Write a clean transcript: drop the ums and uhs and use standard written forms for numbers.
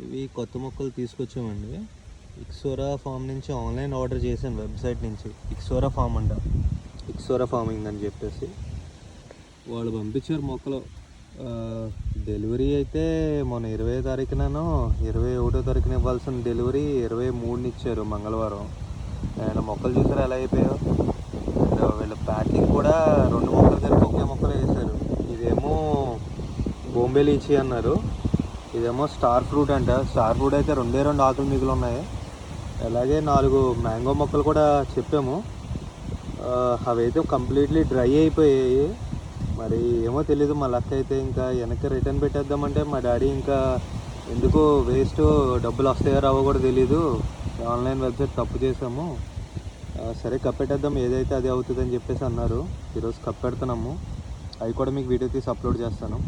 ఇవి కొత్త మొక్కలు తీసుకొచ్చామండి. ఇక్సోరా ఫామ్ నుంచి ఆన్లైన్ ఆర్డర్ చేశాను, వెబ్సైట్ నుంచి. ఇక్సోరా ఫామ్ అంట, ఇక్సోరా ఫార్మింగ్ అని చెప్పేసి వాళ్ళు పంపించారు మొక్కలు. డెలివరీ అయితే మొన్న 20వ తారీఖునో 21వ తారీఖున ఇవ్వాల్సిన డెలివరీ 23ని ఇచ్చారు, మంగళవారం. అండ్ మొక్కలు చూసారు ఎలా అయిపోయాయో. అండ్ వీళ్ళ ప్యాకింగ్ కూడా 2 మొక్కలు కలిపి ఒకే మొక్కలు వేశారు. ఇదేమో బొంబే లీచీ అన్నారు, ఇదేమో స్టార్ ఫ్రూట్ అంట. స్టార్ ఫ్రూట్ అయితే 2 ఆకులు మిగిలి ఉన్నాయి. అలాగే 4 మ్యాంగో మొక్కలు కూడా చెప్పాము, అవి అయితే కంప్లీట్లీ డ్రై అయిపోయాయి. మరి ఏమో తెలీదు. మా లక్ అయితే ఇంకా వెనక్కి రిటర్న్ పెట్టేద్దామంటే మా డాడీ ఇంకా ఎందుకు వేస్ట్, డబ్బులు వస్తాయో రావో కూడా తెలీదు, ఆన్లైన్ వెబ్సైట్ తప్పు చేసాము, సరే కప్పెట్టేద్దాం, ఏదైతే అదే అవుతుందని చెప్పేసి అన్నారు. ఈరోజు కప్పెడుతున్నాము. అవి కూడా మీకు వీడియో తీసి అప్లోడ్ చేస్తాను.